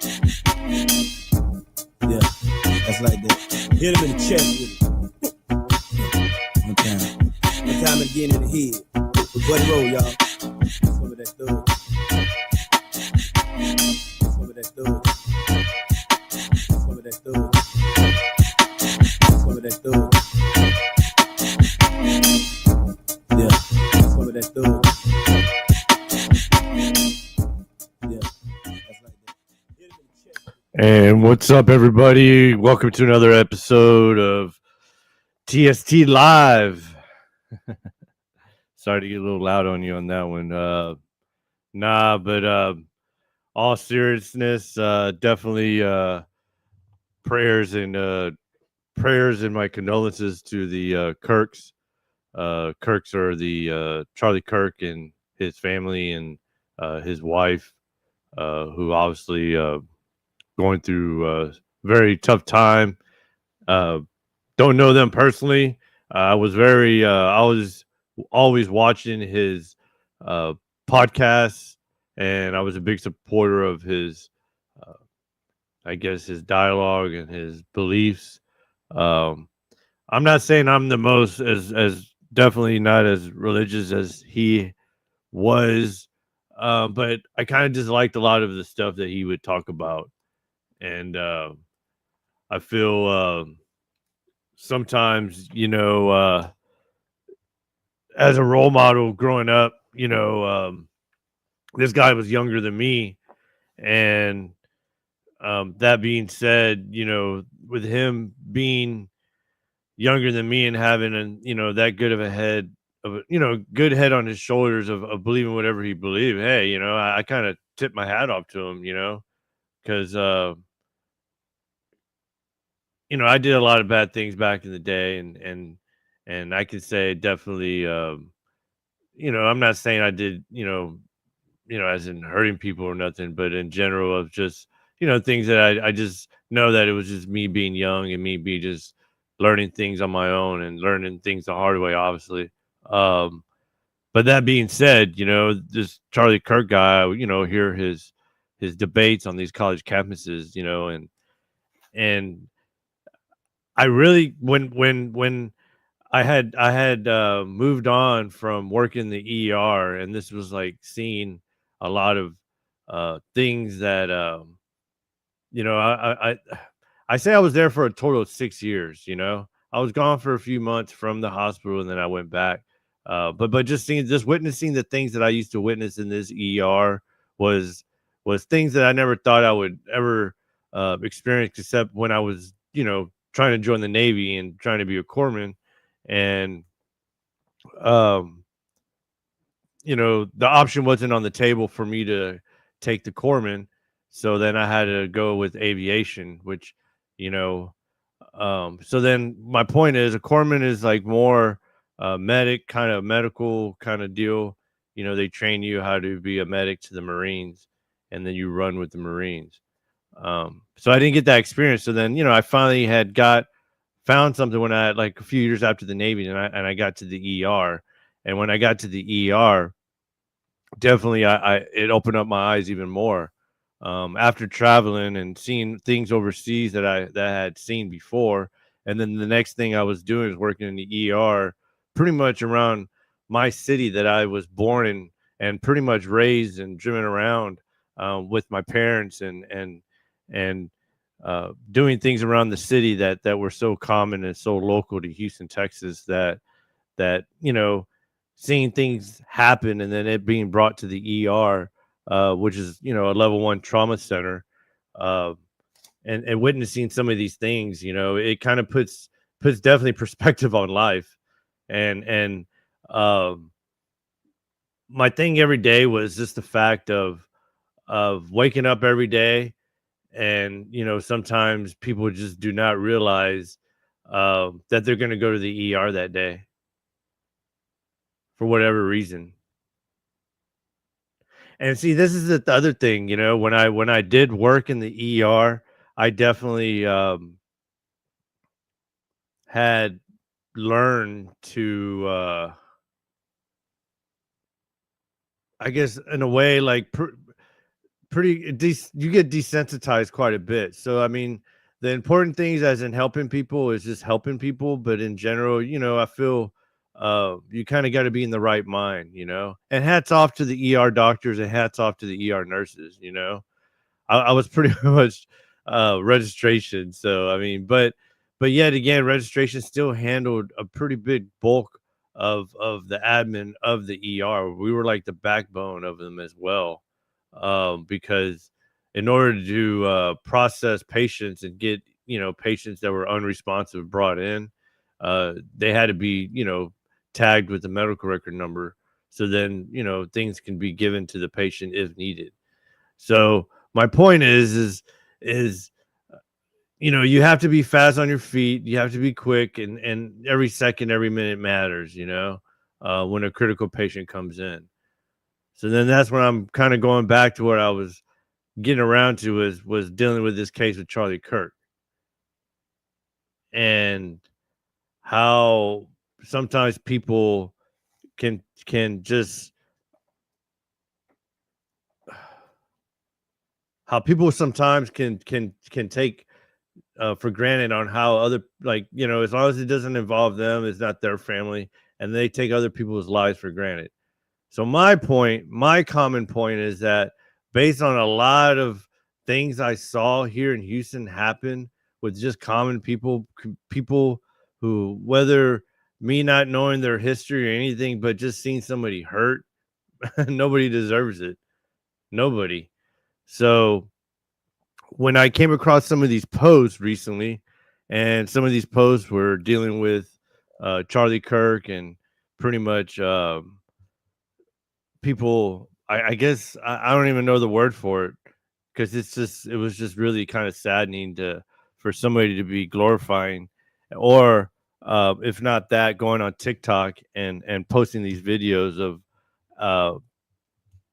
Yeah, that's like that. Hit him in the chest with it. One time again in the head. Buddy roll, y'all. Some of that thug. Some of that thug. Some of that thug. Some of that thug. Yeah, some of that thug. Yeah, that's like that. Hit him in the chest. And what's up, everybody? Welcome to another episode of TST Live. Sorry to get a little loud on you on that one. But all seriousness, definitely prayers and my condolences to the Kirks. Kirks are the Charlie Kirk and his family and his wife, who obviously going through a very tough time. Don't know them personally. I was always watching his uh, podcasts, and I was a big supporter of his, uh, I guess, his dialogue and his beliefs. Um, I'm not saying I'm the most as definitely not as religious as he was, but I kind of disliked a lot of the stuff that he would talk about, and I feel sometimes, as a role model growing up, this guy was younger than me, and that being said, with him being younger than me and having that good of a head of good head on his shoulders of believing whatever he believed. Hey, I kind of tip my hat off to him, because I did a lot of bad things back in the day, and I can say definitely, I'm not saying I did, as in hurting people or nothing, but in general of just, things that I just know that it was just me being young and me be just learning things on my own and learning things the hard way, obviously. Um, but that being said, this Charlie Kirk guy, hear his debates on these college campuses, and I really when I had moved on from working the ER, and this was like seeing a lot of things that I say I was there for a total of 6 years. I was gone for a few months from the hospital, and then I went back. But just witnessing the things that I used to witness in this ER was was things that I never thought I would ever experience, except when I was trying to join the Navy and trying to be a corpsman. And um the option wasn't on the table for me to take the corpsman, so then I had to go with aviation, which you know so then my point is, a corpsman is like more medic, kind of medical kind of deal. They train you how to be a medic to the Marines, and then you run with the Marines. So I didn't get that experience. So then I finally had got found something when I, like, a few years after the Navy, and I got to the ER. And when I got to the ER, definitely I it opened up my eyes even more. After traveling and seeing things overseas that I had seen before, and then the next thing I was doing is working in the ER, pretty much around my city that I was born in and pretty much raised and driven around, with my parents, and doing things around the city that were so common and so local to Houston, Texas, that seeing things happen and then it being brought to the ER, which is a level 1 trauma center, uh, and witnessing some of these things, it kind of puts definitely perspective on life. And um, my thing every day was just the fact of waking up every day, and sometimes people just do not realize that they're going to go to the ER that day for whatever reason. And see, this is the other thing, when I did work in the ER, I definitely had learned to, I guess, in a way, like you get desensitized quite a bit. So I mean, the important things as in helping people is just helping people, but in general, I feel you kind of got to be in the right mind, and hats off to the ER doctors and hats off to the ER nurses. I was pretty much registration. So I mean, but yet again, registration still handled a pretty big bulk of the admin of the ER. We were like the backbone of them as well, because in order to process patients and get patients that were unresponsive brought in, they had to be tagged with the medical record number, so then things can be given to the patient if needed. So my point is you have to be fast on your feet. You have to be quick, and every second, every minute matters, when a critical patient comes in. So then that's when I'm kind of going back to what I was getting around to was dealing with this case with Charlie Kirk, and how sometimes people can just how people sometimes can take for granted on how other, like, as long as it doesn't involve them, it's not their family, and they take other people's lives for granted. So my common point is that based on a lot of things I saw here in Houston happen with just common people who, whether me not knowing their history or anything, but just seeing somebody hurt, nobody deserves it. Nobody. So when I came across some of these posts recently, and some of these posts were dealing with Charlie Kirk and pretty much people, I guess I don't even know the word for it, because it was just really kind of saddening for somebody to be glorifying, or if not that, going on TikTok and posting these videos of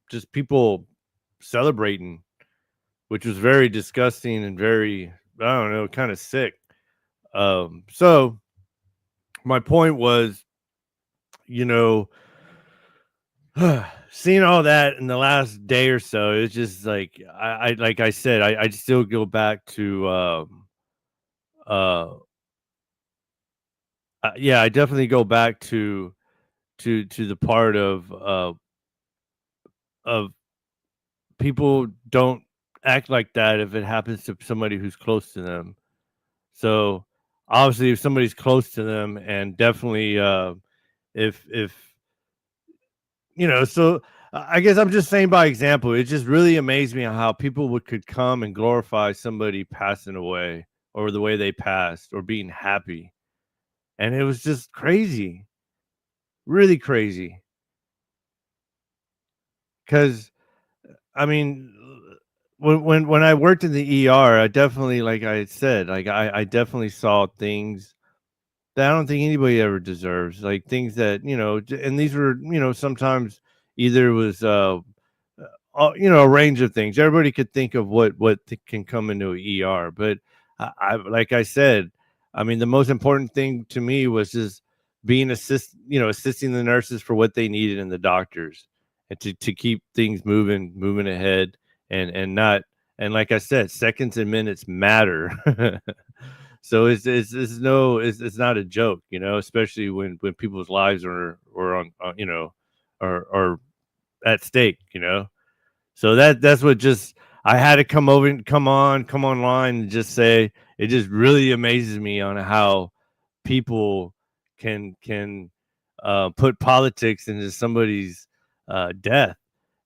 just people celebrating, which was very disgusting and very, I don't know, kind of sick. So my point was, seeing all that in the last day or so, it's just like like I said, I still go back to yeah, I definitely go back to the part of people don't act like that if it happens to somebody who's close to them. So obviously, if somebody's close to them, and definitely if so I guess I'm just saying by example, it just really amazed me how people could come and glorify somebody passing away, or the way they passed, or being happy. And it was just crazy, really crazy. Because, I mean, when I worked in the ER, I definitely, like I said, like I definitely saw things that I don't think anybody ever deserves. Like things that, and these were, sometimes either it was, a range of things. Everybody could think of what can come into an ER, but like I said, I mean, the most important thing to me was just being assisting the nurses for what they needed, and the doctors, and to keep things moving ahead, and not, and like I said, seconds and minutes matter. So it's not a joke, especially when people's lives are on, are at stake, So that's what just, I had to come online and just say, it just really amazes me on how people can put politics into somebody's death,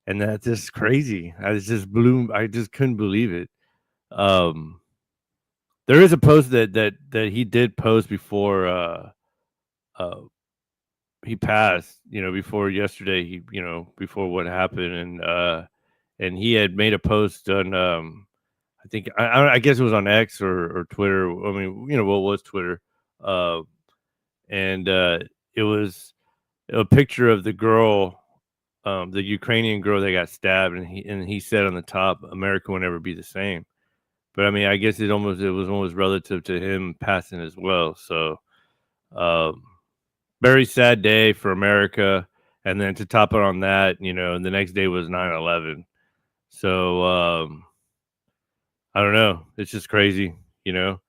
and that's just crazy. I just couldn't believe it. There is a post that he did post before he passed, before yesterday, before what happened, and he had made a post on, I think, I guess it was on X or Twitter. I mean, what was Twitter? And it was a picture of the girl, the Ukrainian girl that got stabbed, and he said on the top, "America will never be the same." But I mean, I guess it was almost relative to him passing as well. So, very sad day for America. And then to top it on that, the next day was 9/11. So I don't know. It's just crazy, you know.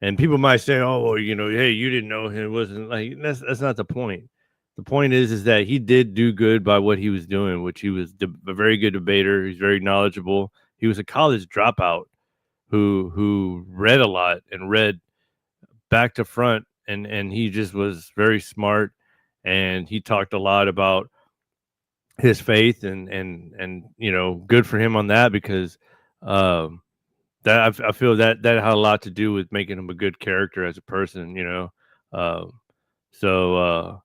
And people might say, "Oh, well, you know, hey, you didn't know him." It wasn't like that's not the point. The point is that he did do good by what he was doing, which he was a very good debater. He's very knowledgeable. He was a college dropout who read a lot and read back to front, and he just was very smart, and he talked a lot about his faith, and you know, good for him on that, because um that I feel that that had a lot to do with making him a good character as a person, you know. So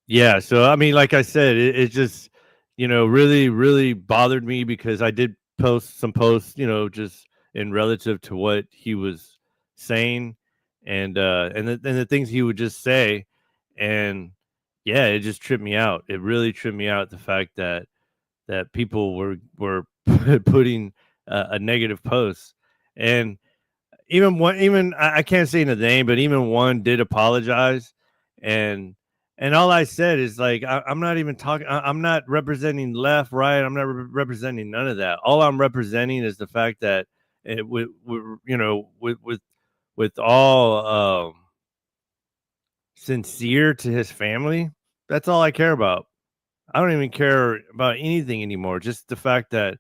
yeah, so I mean, like I said, it just, you know, really, really bothered me, because I did post some posts, you know, just in relative to what he was saying, and the things he would just say, and yeah, it just tripped me out. It really tripped me out, the fact that people were putting a negative post, and even I can't say the name, but even one did apologize, and all I said is like, I'm not even talking. I'm not representing left, right. I'm not representing none of that. All I'm representing is the fact that with you know, with all sincere to his family. That's all I care about. I don't even care about anything anymore. Just the fact that,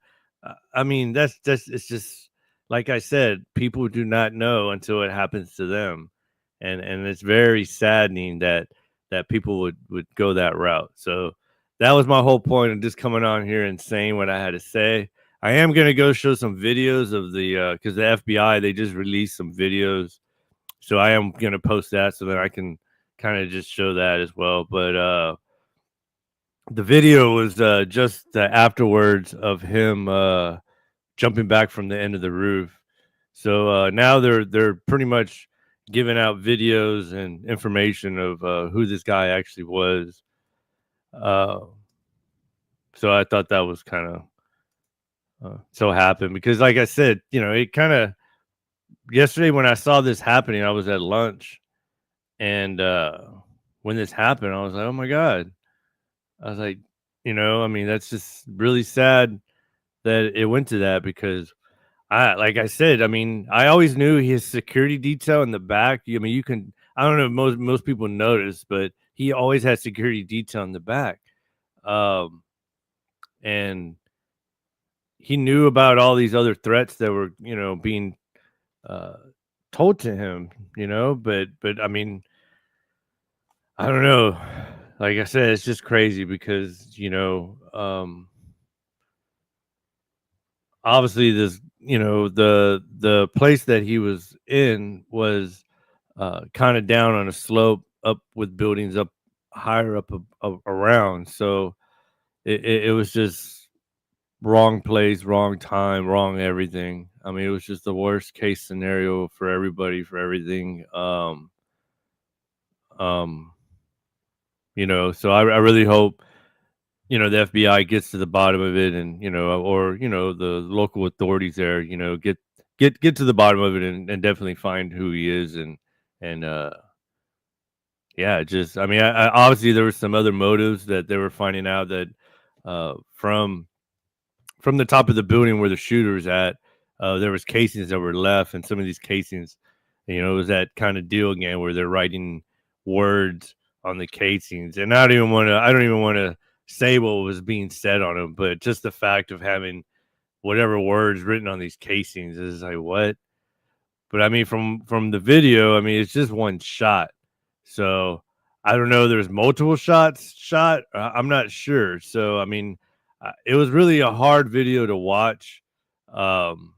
I mean, that's just, it's just like I said, people do not know until it happens to them, and it's very saddening that people would go that route. So that was my whole point of just coming on here and saying what I had to say. I am gonna go show some videos of the because the FBI, they just released some videos, so I am gonna post that so that I can kind of just show that as well. But the video was just the afterwards of him jumping back from the end of the roof. So now they're pretty much giving out videos and information of who this guy actually was. Uh, so I thought that was kind of so happened, because, like I said, you know, it kind of, yesterday when I saw this happening, I was at lunch, and when this happened, I was like, oh my god. I was like, you know, I mean, that's just really sad that it went to that, because like I said, I mean, I always knew his security detail in the back. I mean, you can, I don't know if most people notice, but he always had security detail in the back. Um, and he knew about all these other threats that were, you know, being uh, told to him, you know, but I mean, I don't know. Like I said, it's just crazy, because, you know, obviously this, you know, the place that he was in was kind of down on a slope, up with buildings up higher up around. So it was just wrong place, wrong time, wrong everything. I mean, it was just the worst case scenario for everybody, for everything. Um you know, so I really hope, you know, the FBI gets to the bottom of it, and, you know, or, you know, the local authorities there, you know, get to the bottom of it, and definitely find who he is, and yeah, just, I mean, I obviously there was some other motives that they were finding out, that from the top of the building where the shooter was at, there was casings that were left, and some of these casings, you know, it was that kind of deal again where they're writing words on the casings, and I don't even want to say what was being said on them, but just the fact of having whatever words written on these casings is like, what? But I mean, from the video, I mean, it's just one shot. So I don't know. There's multiple shots shot. I'm not sure. So I mean, it was really a hard video to watch. Um,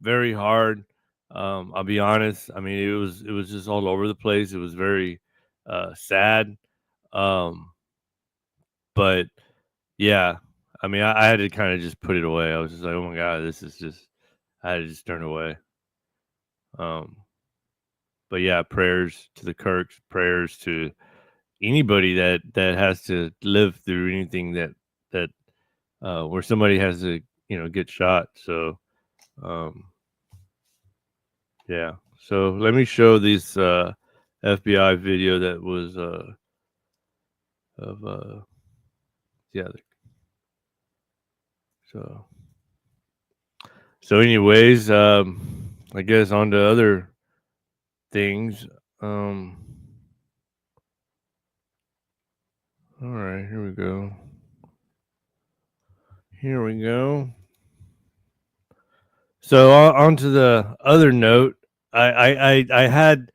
very hard. I'll be honest. I mean, it was just all over the place. It was very sad. Um, but yeah, I mean, I had to kind of just put it away. I was just like, oh my god, this is just. I had to just turn away. Um, but yeah, prayers to the Kirks, prayers to anybody that has to live through anything that where somebody has to, you know, get shot. So um yeah. So let me show this FBI video that was of yeah. So anyways, I guess on to other things. All right, here we go. So on to the other note, I had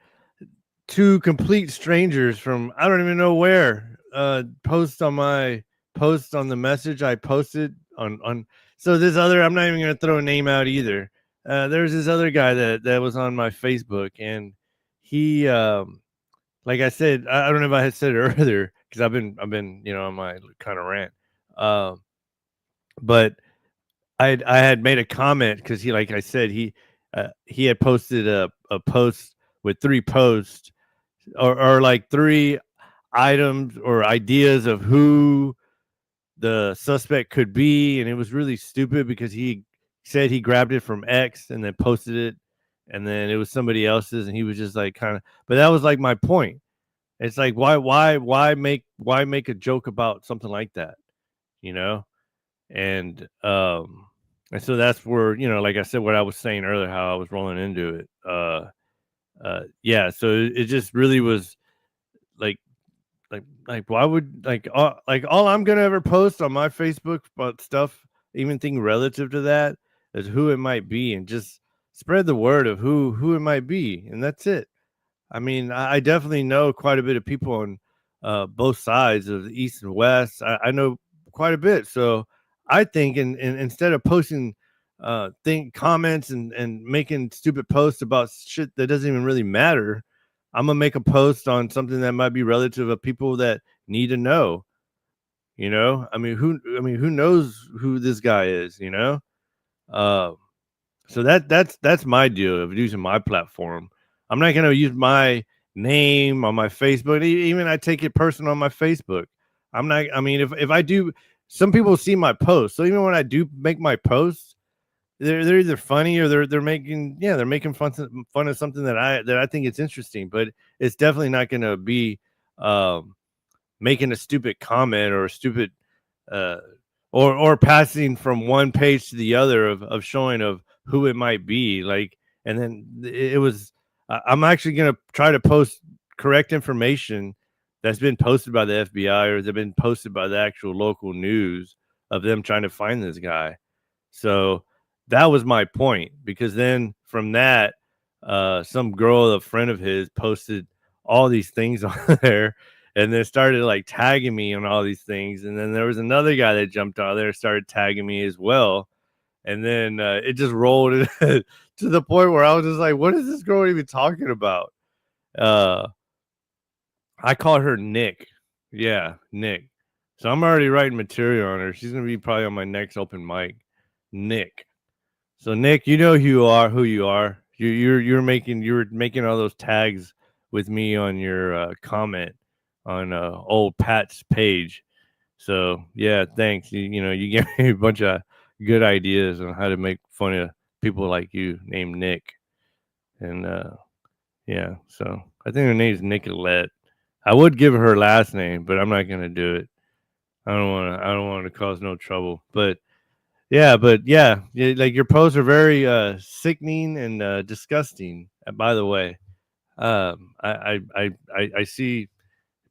two complete strangers from I don't even know where post on the message I posted on. So this other, I'm not even gonna throw a name out either. There's this other guy that was on my Facebook, and he like I said, I don't know if I had said it earlier because I've been on my kind of rant. But I had made a comment because he, like I said, he had posted a post with 3 posts or like 3 items or ideas of who the suspect could be, and it was really stupid because he said he grabbed it from X and then posted it, and then it was somebody else's, and he was just like kind of. But that was like my point. It's like why make a joke about something like that, you know? And so that's where, like I said, what I was saying earlier, how I was rolling into it. Yeah, so it just really was like why would like all I'm gonna ever post on my Facebook about stuff, even thing relative to that, is who it might be, and just spread the word of who it might be, and that's it. I mean, I definitely know quite a bit of people on both sides of the East and West. I know quite a bit. So I think instead of posting think comments and making stupid posts about shit that doesn't even really matter, I'm gonna make a post on something that might be relative of people that need to know. Who knows who this guy is, Uh, so that's my deal of using my platform. I'm not gonna use my name on my Facebook. Even I take it personal on my Facebook. I'm not. I mean, if I do, some people see my posts. So even when I do make my posts, they're either funny or they're making fun of something that I think it's interesting. But it's definitely not gonna be making a stupid comment or a stupid uh, or passing from one page to the other of showing of who it might be, like. And then it was I'm actually going to try to post correct information that's been posted by the FBI or that's been posted by the actual local news of them trying to find this guy. So that was my point, because then from that some girl, a friend of his, posted all these things on there, and then started like tagging me on all these things. And then there was another guy that jumped out there, started tagging me as well. And then it just rolled to the point where I was just like, what is this girl even talking about? I call her Nick. Yeah, Nick. So I'm already writing material on her. She's going to be probably on my next open mic. Nick. So Nick, you know who you are. You're making all those tags with me on your comment on old Pat's page. So yeah, thanks. You gave me a bunch of good ideas on how to make fun of people like you named Nick. And yeah, so I think her name's Nicolette. I would give her last name, but I'm not gonna do it. I don't want to cause no trouble. But yeah, like your posts are very sickening and disgusting. By the way, I see,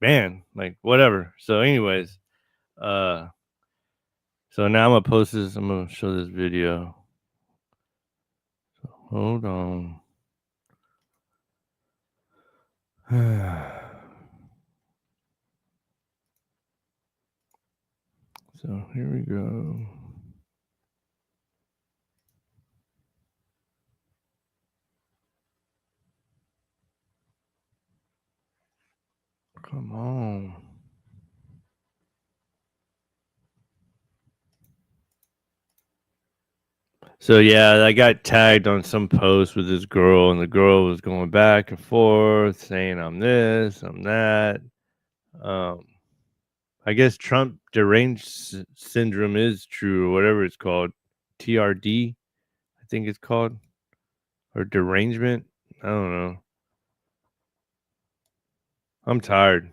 man, like whatever. So, anyways, uh, so now I'm gonna post this. I'm gonna show this video. So, hold on. So here we go. Come on. So yeah, I got tagged on some post with this girl, and the girl was going back and forth saying I'm this, I'm that. I guess Trump deranged syndrome is true, or whatever it's called. TRD, I think it's called, or derangement. I don't know. I'm tired.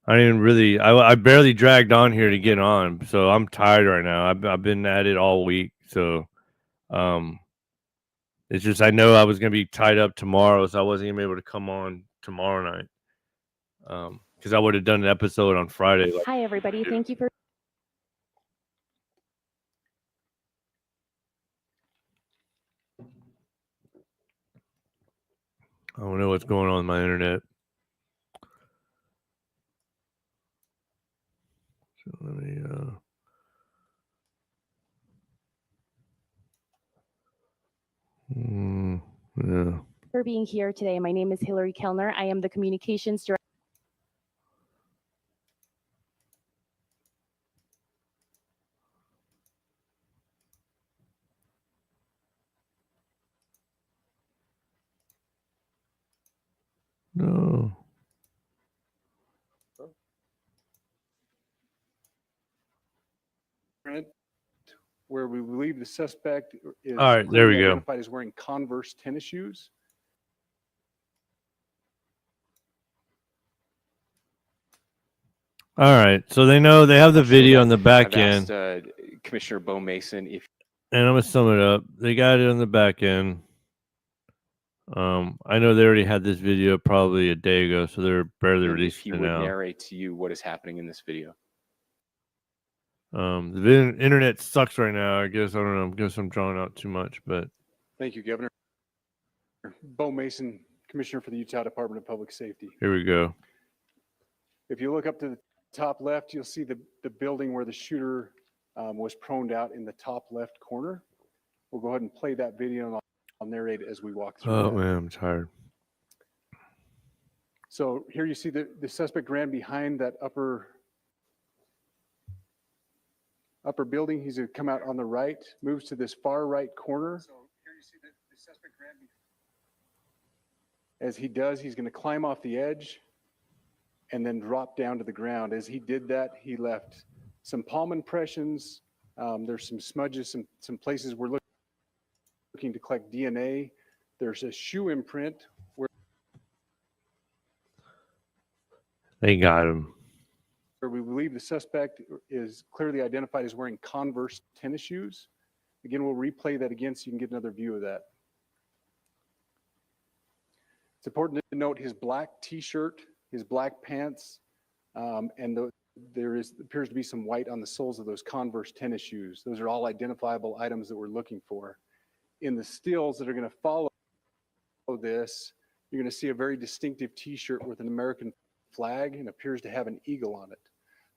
I didn't really. I barely dragged on here to get on, so I'm tired right now. I've been at it all week, so um, it's just I know I was gonna be tied up tomorrow, so I wasn't gonna be able to come on tomorrow night. Because I would have done an episode on Friday. Like, Hi, everybody. Thank you for. I don't know what's going on with my internet. So let me. Yeah. For being here today. My name is Hillary Kellner. I am the communications director. No. Where we believe the suspect is All right, there we go. identified as wearing Converse tennis shoes. All right, so they know they have the video on the back I've end, asked, Commissioner Bo Mason if and I'm gonna sum it up. They got it on the back end. I know they already had this video probably a day ago, so they're barely he releasing it would now. narrate to you what is happening in this video. The internet sucks right now. I guess I don't know. I guess I'm drawing out too much, but Thank you, Governor. Bo Mason, Commissioner for the Utah Department of Public Safety. here we go. If you look up to the top left, you'll see the building where the shooter was proned out in the top left corner. We'll go ahead and play that video and I'll narrate it as we walk through. Oh that. man, I'm tired. So here you see the suspect ran behind that upper building. He's going to come out on the right, moves to this far right corner. So here you see the suspect ran behind. As he does, he's going to climb off the edge and then drop down to the ground. As he did that, he left some palm impressions. There's some smudges, some places we're looking to collect DNA. There's a shoe imprint where They got him. we believe the suspect is clearly identified as wearing Converse tennis shoes. Again, we'll replay that again so you can get another view of that. It's important to note his black t-shirt, his black pants, and there appears to be some white on the soles of those Converse tennis shoes. Those are all identifiable items that we're looking for. In the stills that are going to follow this, you're going to see a very distinctive t-shirt with an American flag and appears to have an eagle on it.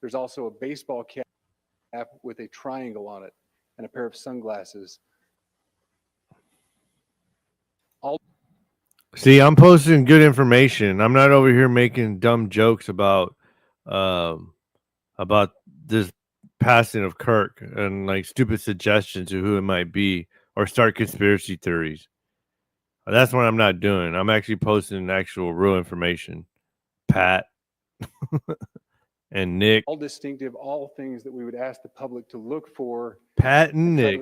There's also a baseball cap with a triangle on it and a pair of sunglasses. See, I'm posting good information. I'm not over here making dumb jokes about this passing of Kirk and like stupid suggestions of who it might be or start conspiracy theories. That's what I'm not doing. I'm actually posting actual real information. Pat and Nick. All distinctive, all things that we would ask the public to look for. Pat and Nick.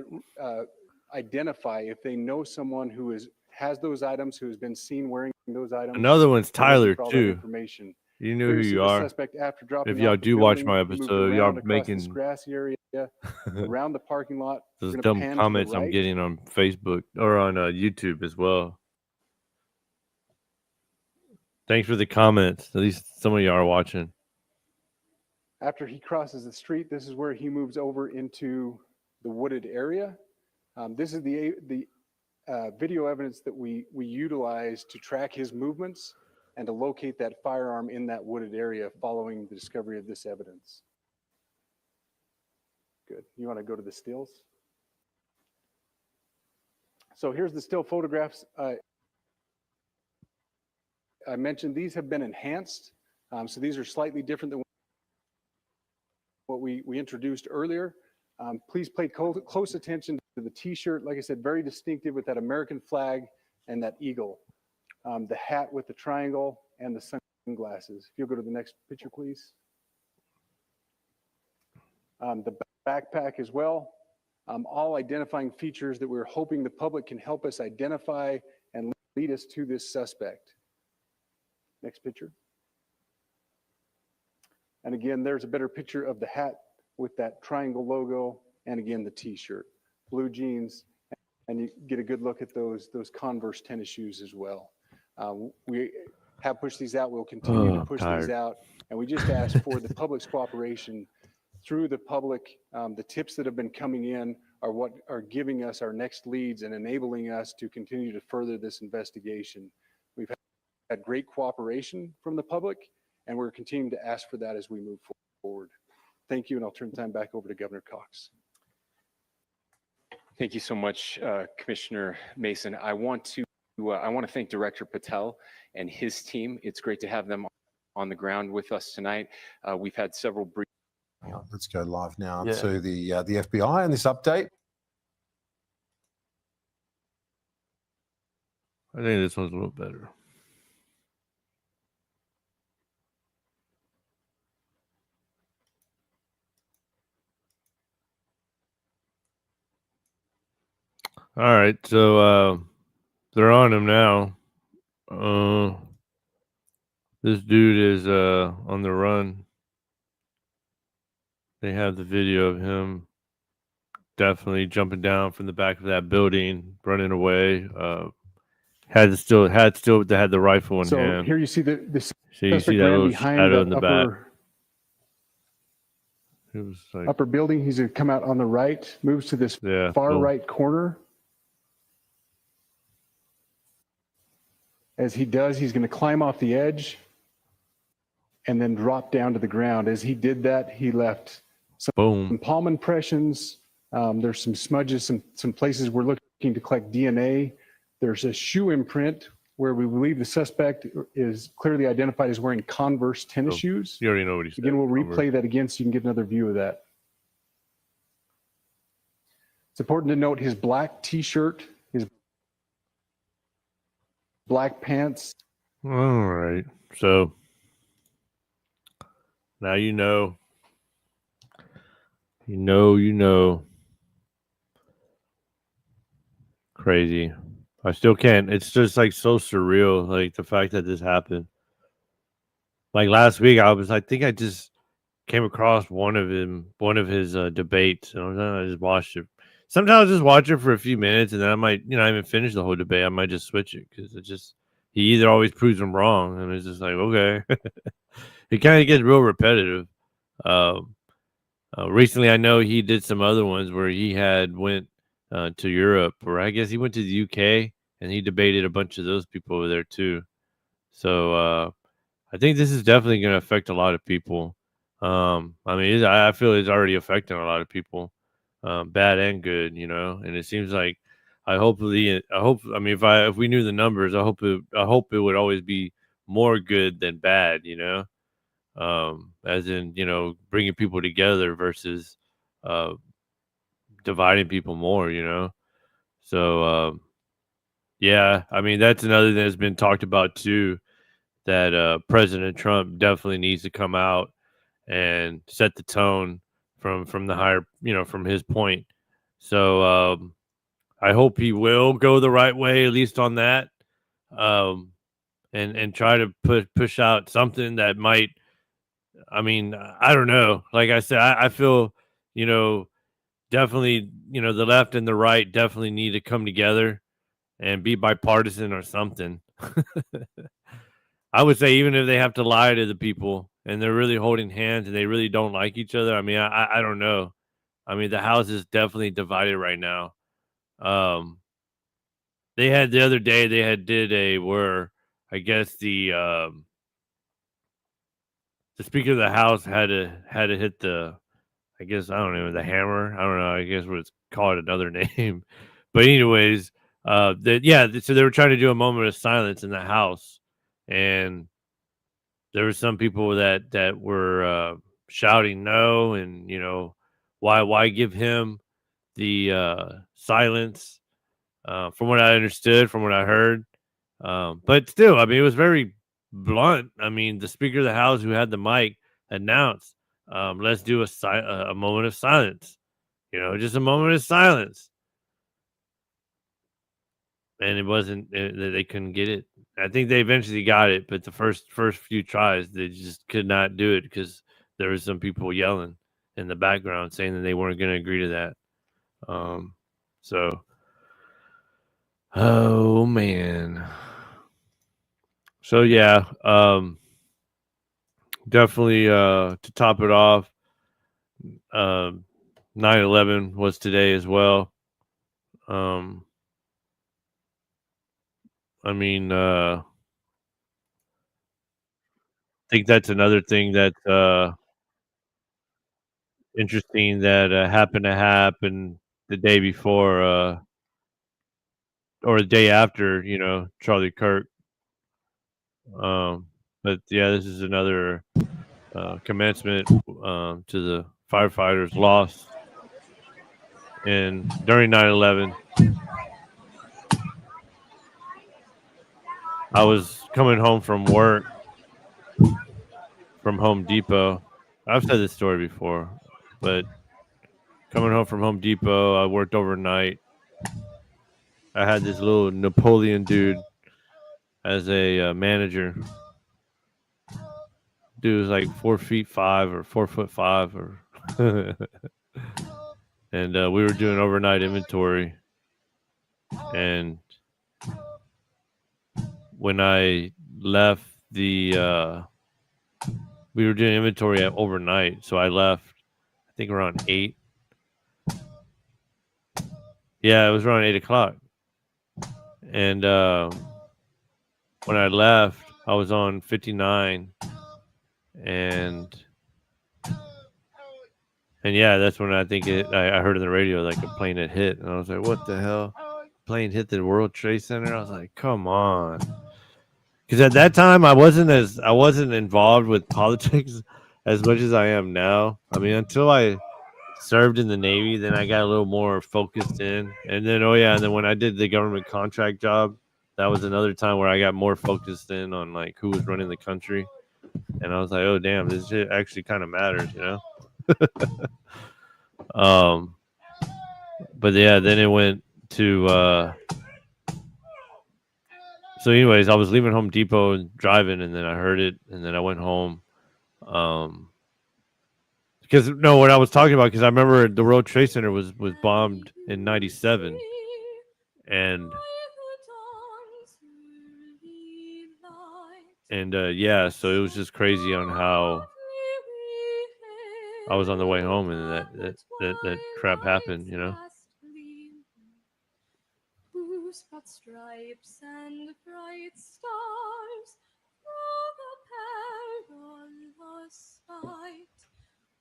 Identify if they know someone who has those items, who has been seen wearing those items. Another one's Tyler for all that too. Information. You know who you are. After dropping If y'all off the do watch building, my moved episode, y'all around making this grassy area around the parking lot. those We're gonna dumb pan to the comments I'm right. getting on Facebook or on YouTube as well. Thanks for the comments. At least some of y'all are watching. After he crosses the street, this is where he moves over into the wooded area. This is the video evidence that we utilize to track his movements and to locate that firearm in that wooded area following the discovery of this evidence. Good. You want to go to the stills? So here's the still photographs. I mentioned these have been enhanced. So these are slightly different than what we introduced earlier. Please pay close attention to the t-shirt. Like I said, very distinctive with that American flag and that eagle. The hat with the triangle and the sunglasses. If you'll go to the next picture, please. The backpack as well. All identifying features that we're hoping the public can help us identify and lead us to this suspect. Next picture. And again, there's a better picture of the hat with that triangle logo, and again, the t-shirt, blue jeans, and you get a good look at those Converse tennis shoes as well. We have pushed these out. We'll continue to push these out. And we just ask for the public's cooperation through the public. The tips that have been coming in are what are giving us our next leads and enabling us to continue to further this investigation. We've had great cooperation from the public, and we're continuing to ask for that as we move forward. Thank you, and I'll turn the time back over to Governor Cox. Thank you so much, Commissioner Mason. I want to thank Director Patel and his team. It's great to have them on the ground with us tonight. We've had several brief. Hang on, let's go live now to the FBI and this update. I think this one's a little better. All right, so they're on him now. This dude is on the run. They have the video of him definitely jumping down from the back of that building, running away. Had the rifle in hand. So here you see the So you see that little shadow in the back. It was like, upper building. He's going to come out on the right, moves to this far right corner. As he does, he's going to climb off the edge and then drop down to the ground. As he did that, he left some palm impressions. There's some smudges, some places we're looking to collect DNA. There's a shoe imprint where we believe the suspect is clearly identified as wearing Converse tennis shoes. You already know what he said. Again, we'll replay that again so you can get another view of that. It's important to note his black t-shirt, his black pants. All right. So now you know. You know. Crazy. I still can't. It's just like so surreal, like the fact that this happened. Like last week, I think I just came across one of his debates, and I just watched it. Sometimes I'll just watch it for a few minutes, and then I might, not even finish the whole debate. I might just switch it because he either always proves them wrong, and it's just like, okay. It kind of gets real repetitive. Recently, I know he did some other ones where he went to Europe, or I guess he went to the UK, and he debated a bunch of those people over there too. So I think this is definitely going to affect a lot of people. I mean, I feel it's already affecting a lot of people, bad and good, And it seems like I mean, if we knew the numbers, I hope it would always be more good than bad, as in, bringing people together versus dividing people more, So, yeah, I mean, that's another thing that's been talked about too, that President Trump definitely needs to come out and set the tone from the higher, from his point. So I hope he will go the right way, at least on that, and try to push out something that might, I mean, I don't know. Like I said, I feel, definitely, the left and the right definitely need to come together and be bipartisan or something. I would say even if they have to lie to the people and they're really holding hands and they really don't like each other, I mean, I don't know. I mean, the House is definitely divided right now. They had the other day, where I guess the Speaker of the House had to hit the, I guess, I don't know, the hammer. I don't know. I guess what it's called another name. But anyways, so they were trying to do a moment of silence in the House. And there were some people that were shouting no, and why give him the silence? From what I understood, from what I heard, but still, I mean, it was very blunt. I mean, the Speaker of the House, who had the mic, announced, "Let's do a moment of silence." Just a moment of silence. And it wasn't, they couldn't get it. I think they eventually got it, but the first few tries, they just could not do it because there was some people yelling in the background saying that they weren't going to agree to that. So, oh man. So yeah, definitely to top it off, 9/11 was today as well. I mean, I think that's another thing that's interesting that happened to happen the day before or the day after, Charlie Kirk. But yeah, this is another commencement to the firefighters lost during 9/11. I was coming home from work from Home Depot. I've said this story before, but coming home from Home Depot, I worked overnight. I had this little Napoleon dude as a manager. Dude was like 4'5" or 4'5" or and we were doing overnight inventory. And when I left we were doing inventory overnight, so I left I think around 8. Yeah, it was around 8 o'clock. And when I left, I was on 59, and yeah, that's when I think I heard on the radio like a plane had hit, and I was like, "What the hell? Plane hit the World Trade Center?" I was like, "Come on," because at that time I wasn't involved with politics as much as I am now. I mean, until I served in the Navy, then I got a little more focused in, and then and then when I did the government contract job, that was another time where I got more focused in on like who was running the country, and I was like, oh damn, this shit actually kind of matters, But yeah, then it went to so anyways, I was leaving Home Depot and driving, and then I heard it, and then I went home. Because what I was talking about, because I remember the World Trade Center was bombed in 97, and yeah, so it was just crazy on how I was on the way home and that crap happened, But stripes and bright stars through the perilous fight.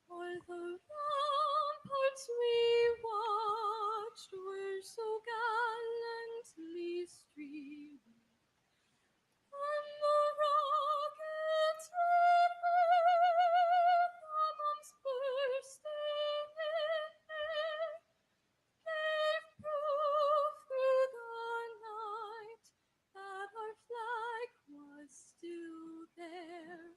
All the ramparts we watched were so gallantly streaming, and the rockets repeat, the bombs bursting in air, gave proof through the night that our flag was still there.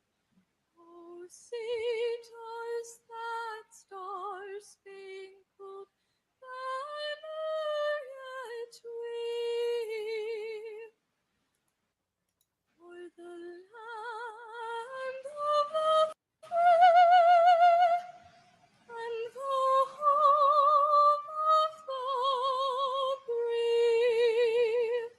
Oh, see, 'twas that star-spangled banner yet wave for the land of the free and the home of the brave.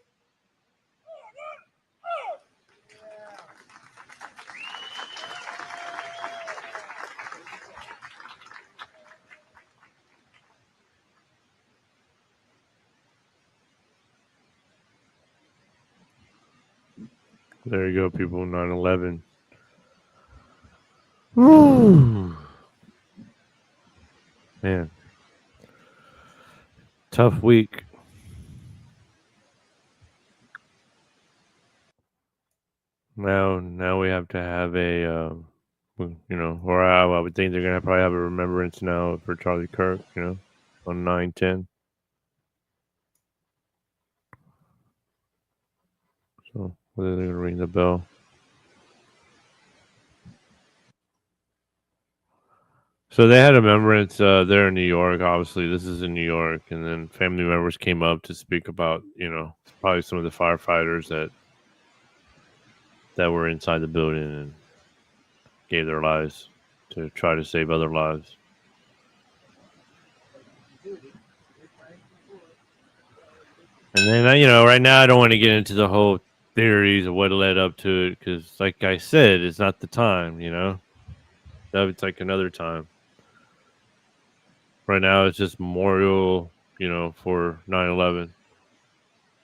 There you go, people. 9/11. Woo. Man, tough week. Now we have to have a, or I would think they're gonna probably have a remembrance now for Charlie Kirk, on 9/10. So whether they're gonna ring the bell. So they had a remembrance there in New York. Obviously, this is in New York, and then family members came up to speak about, probably some of the firefighters that were inside the building and gave their lives to to try to save other lives. And then, right now I don't want to get into the whole theories of what led up to it because, like I said, it's not the time, It's like another time. Right now it's just memorial, for 9/11.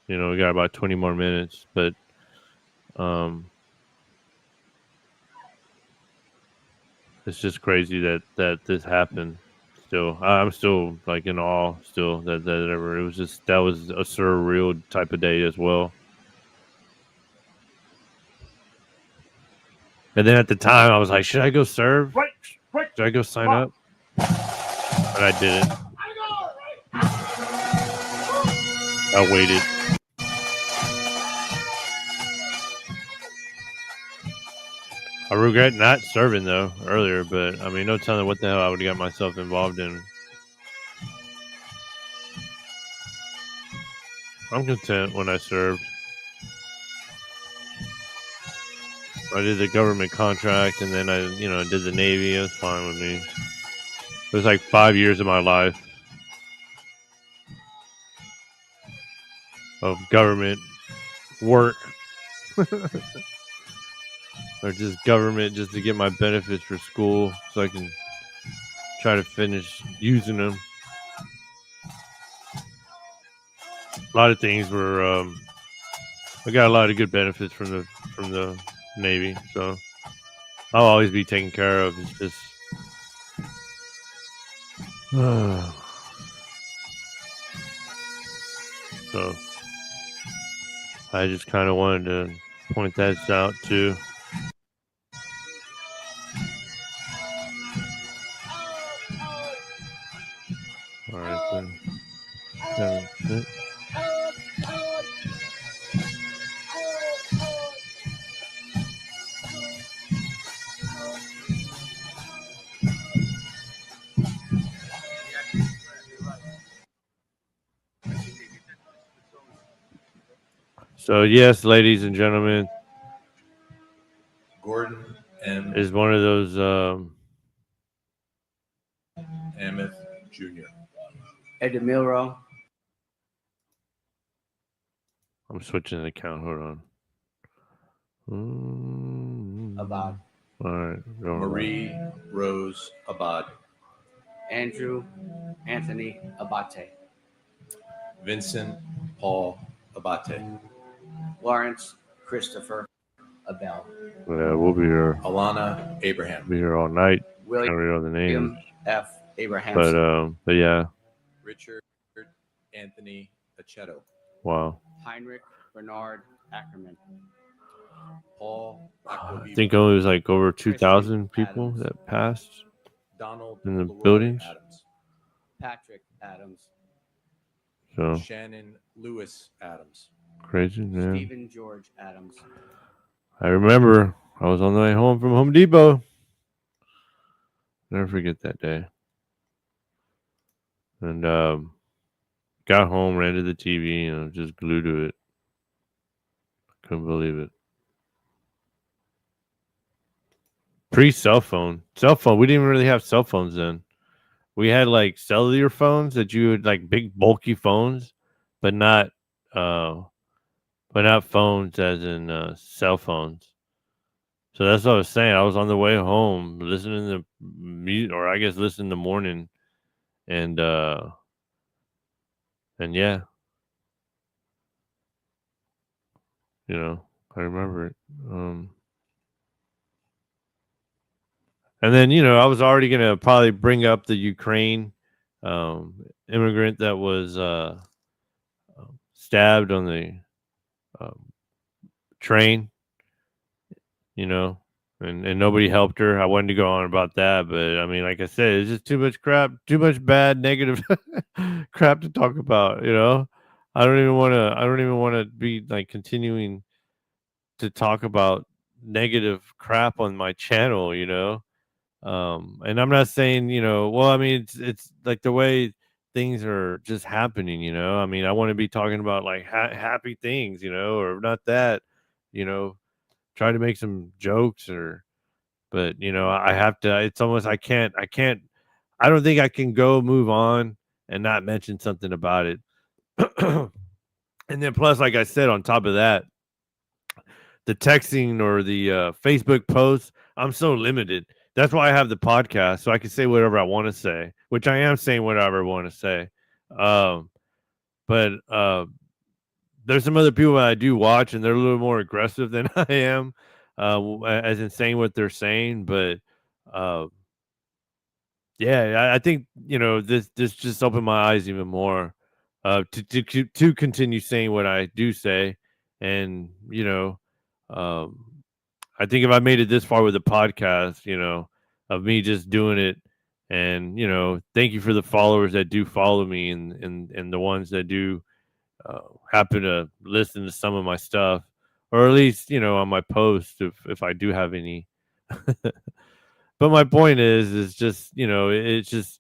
We got about 20 more minutes, but it's just crazy that this happened. Still, I'm still like in awe. Still, that ever. It was just that was a surreal type of day as well. And then at the time, I was like, should I go serve? Should I go sign up? But I didn't. I waited. I regret not serving though earlier, but I mean, no telling what the hell I would have got myself involved in. I'm content when I served. I did the government contract, and then I, did the Navy. It was fine with me. It was like 5 years of my life of government work. Or just government just to get my benefits for school so I can try to finish using them. A lot of things were I got a lot of good benefits from the Navy, so I'll always be taken care of. It's just so I just kind of wanted to point that out too. All right, then. That's it. So yes, ladies and gentlemen, Gordon M. is one of those Emmett Jr. Edemiro. I'm switching the account. Hold on. Abad. All right. Marie Rose Abad. Andrew Anthony Abate. Vincent Paul Abate. Lawrence Christopher Abel. Yeah, we'll be here. Alana Abraham. Be here all night. I William don't know the names, F. Abrahamson. but yeah. Richard Anthony Aceto. Wow. Heinrich Bernard Ackerman. Paul I think only was like over 2,000 people Adams. that passed Donald in the Leroy buildings. Adams. Patrick Adams. So Shannon Lewis Adams. crazy, man. Stephen George Adams. I remember I was on the way home from Home Depot. Never forget that day. And got home, ran to the TV, and I was just glued to it. Couldn't believe it. Pre-cell phone. Cell phone. We didn't even really have cell phones then. We had like cellular phones that you would like big bulky phones, but not phones as in cell phones. So that's what I was saying. I was on the way home listening to music, or I guess listening to morning, and yeah, I remember it. And then, I was already going to probably bring up the Ukraine immigrant that was stabbed on the train, and nobody helped her. I wanted to go on about that, but I mean, like I said, it's just too much crap, too much bad, negative crap to talk about, I don't even want to be like continuing to talk about negative crap on my channel, and I'm not saying, well, I mean, it's like the way things are just happening, I mean, I want to be talking about like happy things, or not that, try to make some jokes or but I have to. It's almost I can't. I don't think I can go move on and not mention something about it. And then plus, like I said, on top of that, the texting or the Facebook posts, I'm so limited. That's why I have the podcast, so I can say whatever I want to say, which I am saying whatever I want to say. But there's some other people that I do watch, and they're a little more aggressive than I am, as in saying what they're saying. But yeah, I think this just opened my eyes even more to continue saying what I do say, and I think if I made it this far with the podcast, of me just doing it, and thank you for the followers that do follow me, and the ones that do happen to listen to some of my stuff, or at least on my posts if I do have any. But my point is just it just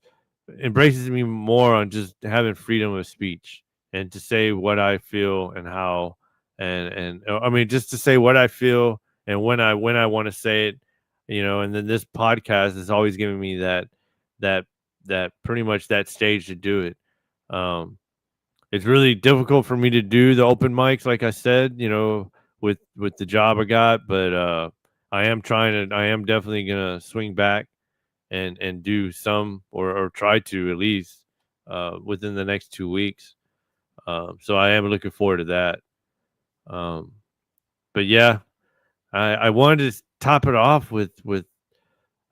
embraces me more on just having freedom of speech and to say what I feel and how, and I mean just to say what I feel and when I want to say it, and then this podcast is always giving me that pretty much that stage to do it. It's really difficult for me to do the open mics, like I said, with the job I got, but I am definitely gonna swing back and do some or try to at least within the next 2 weeks. So I am looking forward to that. But yeah, I wanted to top it off with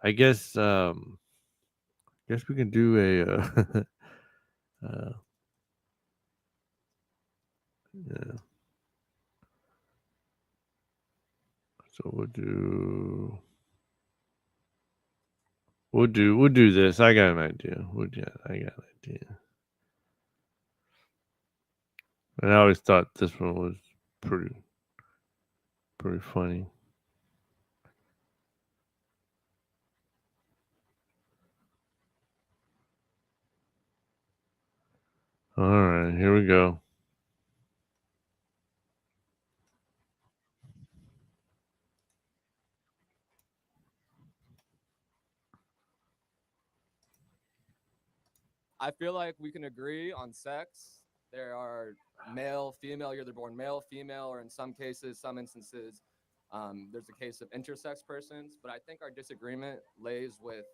I guess we can do a yeah. So we'll do this. I got an idea. I got an idea. And I always thought this one was pretty funny. All right, here we go. I feel like we can agree on sex. There are male, female, you're either born male, female, or in some cases, some instances, there's a case of intersex persons. But I think our disagreement lays with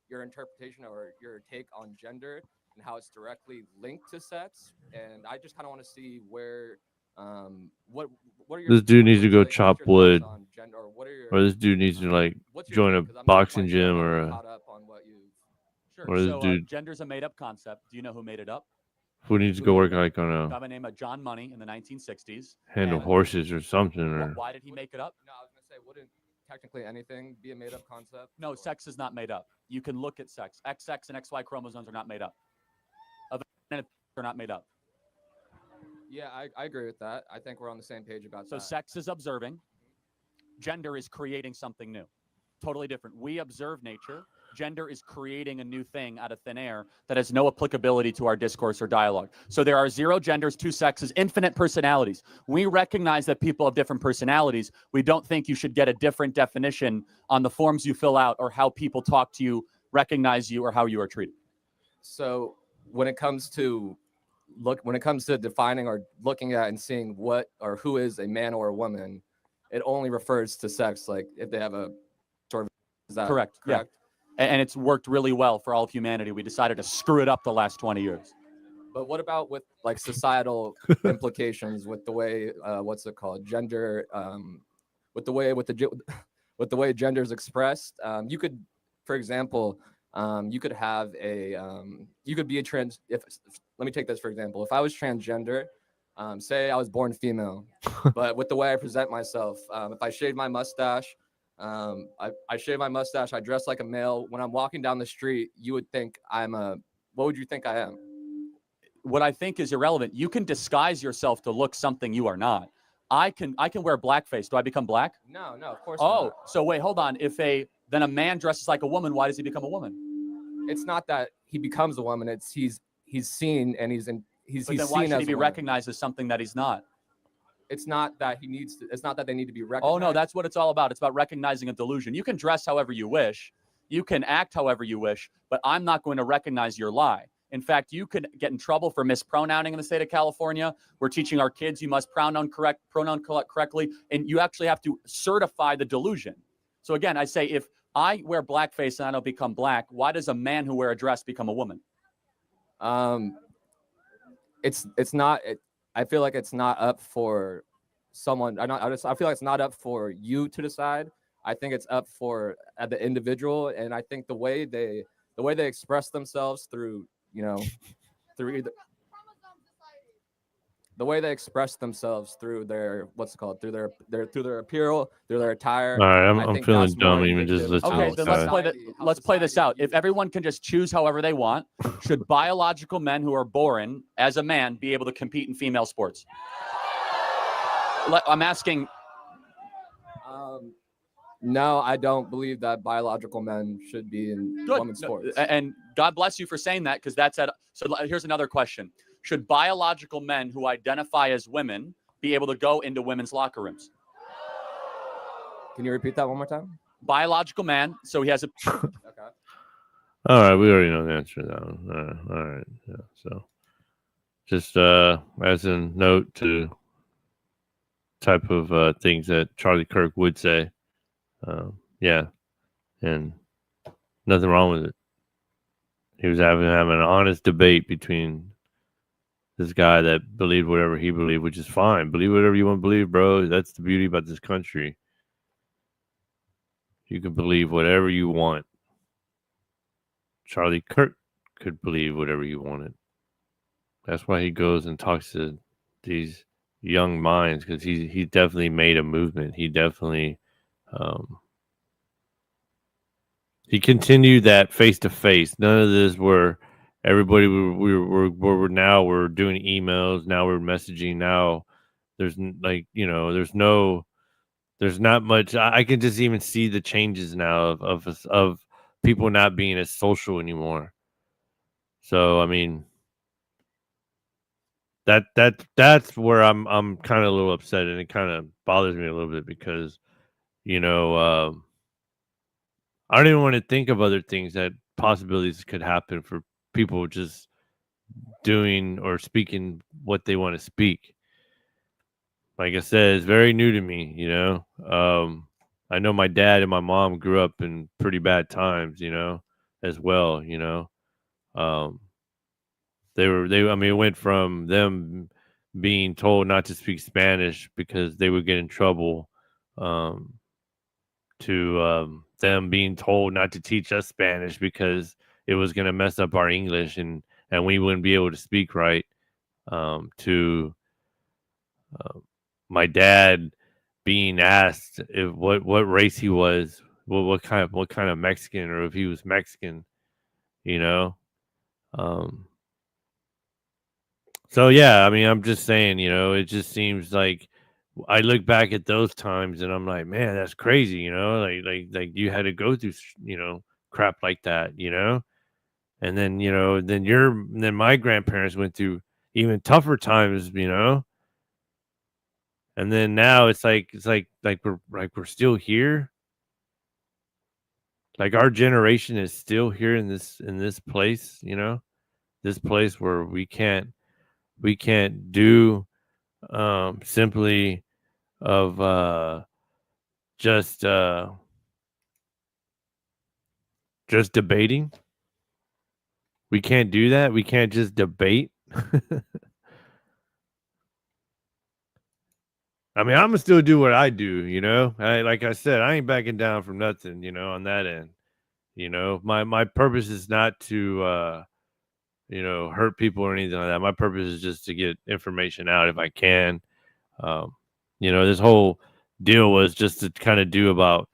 your interpretation or your take on gender and how it's directly linked to sex. And I just kind of want to see where, what are your— This dude needs to go what's chop your wood, thoughts on gender, or this dude needs to like what's your join take? a 'Cause I'm not boxing quite sure gym I'm or caught up on what you— Sure. Or this So dude- gender's a made-up concept. Do you know who made it up? who needs to go work like on A a guy by the name of John Money in the 1960s. hand of And horses or something, or why did he make it up? No, I was gonna say, wouldn't technically anything be a made-up concept? No, sex is not made up. You can look at sex. XX and XY chromosomes are not made up. Are not made up. Yeah, I agree with that. I think we're on the same page about So that. sex is observing. Gender is creating something new. Totally different. We observe nature. Gender is creating a new thing out of thin air that has no applicability to our discourse or dialogue. So there are 0 genders, 2 sexes, infinite personalities. We recognize that people have different personalities. We don't think you should get a different definition on the forms you fill out or how people talk to you, recognize you, or how you are treated. So when it comes to defining or looking at and seeing what or who is a man or a woman, it only refers to sex. Like if they have a sort of— is that Correct. Yeah. And it's worked really well for all of humanity. We decided to screw it up the last 20 years. But what about with like societal implications with the way what's it called, gender, with the way gender is expressed? You could, for example, you could have a you could be a trans. Let me take this for example. If I was transgender, say I was born female, but with the way I present myself, if I shave my mustache. I shave my mustache. I dress like a male. When I'm walking down the street, you would think what would you think I am? What I think is irrelevant. You can disguise yourself to look something you are not. I can wear blackface. Do I become black? No, of course Oh, not. so wait, hold on. Then a man dresses like a woman, why does he become a woman? It's not that he becomes a woman. It's he's seen and he's But then seen why should as he be a woman. recognized as something that he's not? it's not that he needs to. It's not that they need to be recognized. Oh no, that's what it's all about. It's about recognizing a delusion. You can dress however you wish, you can act however you wish, but I'm not going to recognize your lie. In fact, you could get in trouble for mispronouncing in the state of California. We're teaching our kids you must pronoun correctly, and you actually have to certify the delusion. So again, I say if I wear blackface and I don't become black, why does a man who wear a dress become a woman? It's not. I feel like it's not up for someone. I feel like it's not up for you to decide. I think it's up for the individual, and I think the way they express themselves through through either the way they express themselves through their through their apparel, through their attire. All right, I'm feeling dumb even just listening. Okay, then let's play this out. If everyone can just choose however they want, should biological men who are born as a man be able to compete in female sports? I'm asking. No, I don't believe that biological men should be in women's sports. And God bless you for saying that, because that's at. So here's another question: should biological men who identify as women be able to go into women's locker rooms? Can you repeat that one more time? Biological man, so he has a. Okay. All right, we already know the answer to that one. All right, yeah. So, just as a note to type of things that Charlie Kirk would say, yeah, and nothing wrong with it. He was having an honest debate between this guy that believed whatever he believed, which is fine. Believe whatever you want to believe, bro. That's the beauty about this country. You can believe whatever you want. Charlie Kirk could believe whatever he wanted. That's why he goes and talks to these young minds, because he definitely made a movement. He definitely he continued that face to face. None of this where everybody we're now we're doing emails, now we're messaging, now there's there's not much. I can just even see the changes now of people not being as social anymore. So I mean, that's where I'm kind of a little upset, and it kind of bothers me a little bit because I don't even want to think of other things that possibilities could happen for people just doing or speaking what they want to speak. Like I said, it's very new to me, I know my dad and my mom grew up in pretty bad times, as well, it went from them being told not to speak Spanish because they would get in trouble, to them being told not to teach us Spanish because it was going to mess up our English and we wouldn't be able to speak right, to my dad being asked what race he was, what kind of Mexican, or if he was Mexican, So yeah, I'm just saying, it just seems like I look back at those times and I'm like, man, that's crazy, like you had to go through, crap like that, and then, then my grandparents went through even tougher times, and then now it's like we're still here. Like our generation is still here in this place, this place where we can't do simply of just debating. We can't do that. We can't just debate. I'm gonna still do what I do, like I said, I ain't backing down from nothing, on that end. My purpose is not to hurt people or anything like that. My purpose is just to get information out if I can. This whole deal was just to kind of do about,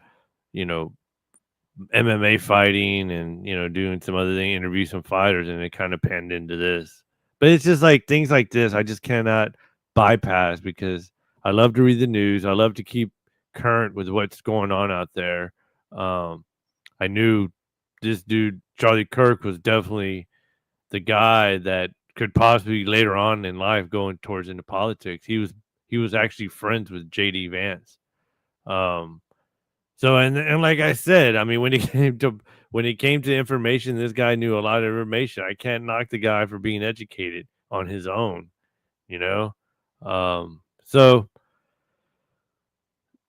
MMA fighting and, doing some other thing, interview some fighters, and it kind of panned into this. But it's just like things like this I just cannot bypass because I love to read the news. I love to keep current with what's going on out there. I knew this dude, Charlie Kirk, was definitely the guy that could possibly later on in life going towards into politics. He he was actually friends with J.D. Vance. So and like I said, I mean, when it came to information, this guy knew a lot of information. I can't knock the guy for being educated on his own, you know. So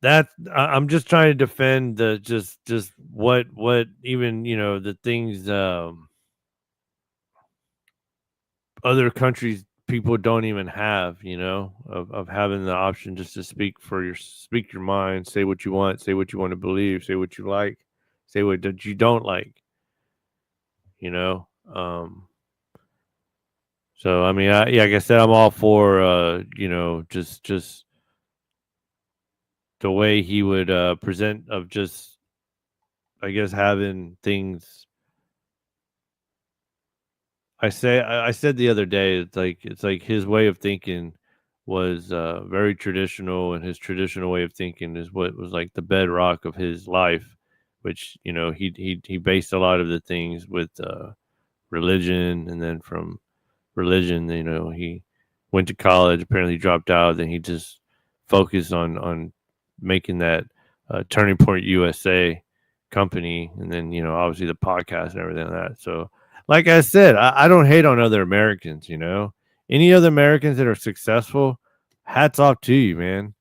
I'm just trying to defend the just what even, you know, the things other countries people don't even have, you know, of having the option just to speak your mind, say what you want to believe, say what you like, say what that you don't like, you know. So I mean, like I said, I'm all for you know, just the way he would present of just, I guess, having things. I said the other day, it's like his way of thinking was very traditional, and his traditional way of thinking is what was like the bedrock of his life, which, you know, he based a lot of the things with religion, and then from religion, you know, he went to college, apparently dropped out, then he just focused on making that Turning Point USA company, and then, you know, obviously the podcast and everything like that. So like I said, I don't hate on other Americans, you know. Any other Americans that are successful, hats off to you, man.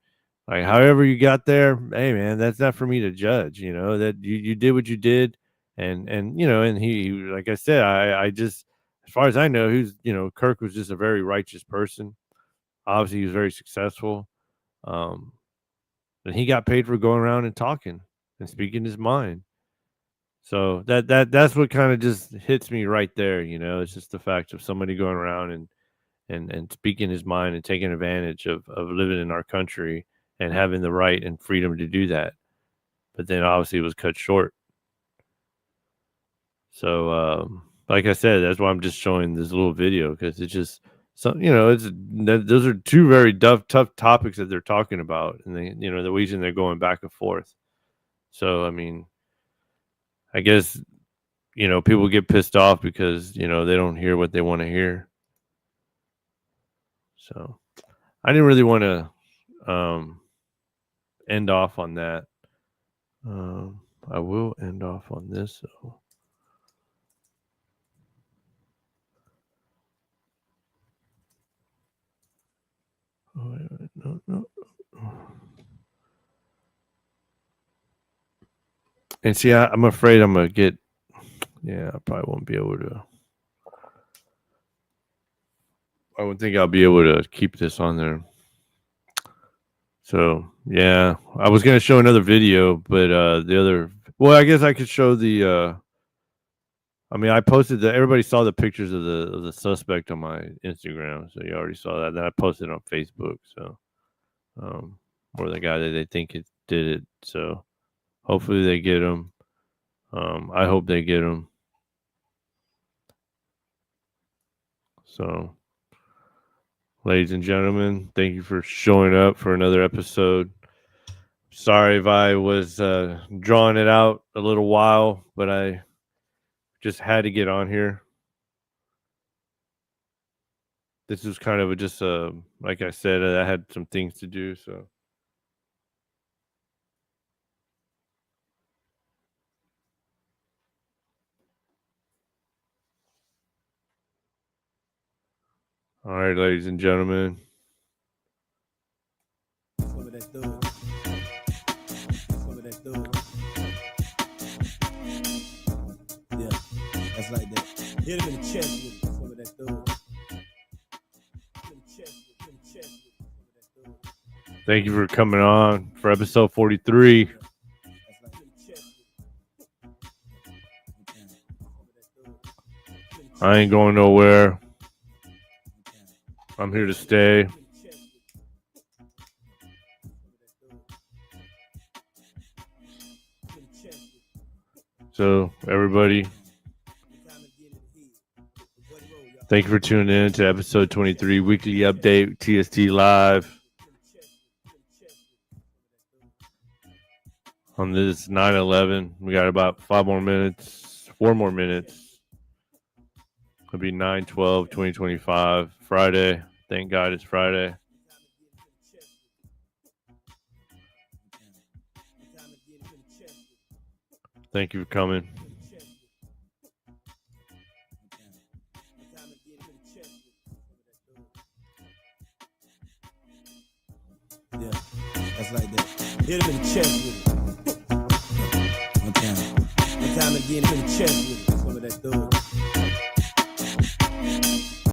Like, however you got there, hey, man, that's not for me to judge, you know, that you did what you did. And you know, and he like I said, I just, as far as I know, you know, Kirk was just a very righteous person. Obviously, he was very successful. And he got paid for going around and talking and speaking his mind. So that's what kind of just hits me right there, you know. It's just the fact of somebody going around and speaking his mind and taking advantage of living in our country and having the right and freedom to do that. But then obviously it was cut short. So like I said, that's why I'm just showing this little video, because it's just some, you know, those are two very tough topics that they're talking about, and they, you know, the reason they're going back and forth. So I mean, I guess, you know, people get pissed off because, you know, they don't hear what they want to hear. So I didn't really want to end off on that. I will end off on this, though. Oh, wait, no. And see, I'm afraid I'm going to get, yeah, I probably won't be able to. I don't think I'll be able to keep this on there. So, yeah, I was going to show another video, but I guess I could show the, I mean, I posted everybody saw the pictures of the suspect on my Instagram. So you already saw that. Then I posted it on Facebook. So, or the guy that they think did it. So hopefully they get him. I hope they get him. So, ladies and gentlemen, thank you for showing up for another episode. Sorry if I was drawing it out a little while, but I just had to get on here. This was kind of just like I said, I had some things to do, so. All right, ladies and gentlemen. Some of that thug. Some of that thug. Yeah, that's like that. Hit him in the chest with some of that thug. Thank you for coming on for episode 43. I ain't going nowhere. I'm here to stay. So, everybody, thank you for tuning in to episode 23, weekly update, TST Live. On this 9/11, we got about 4 more minutes. It'll be 9/12/2025, Friday. Thank God it's Friday. Thank you for coming. Yeah, that's like that. Hit him in the chest with it. One time again, hit him in the chest with it. Some of that thug.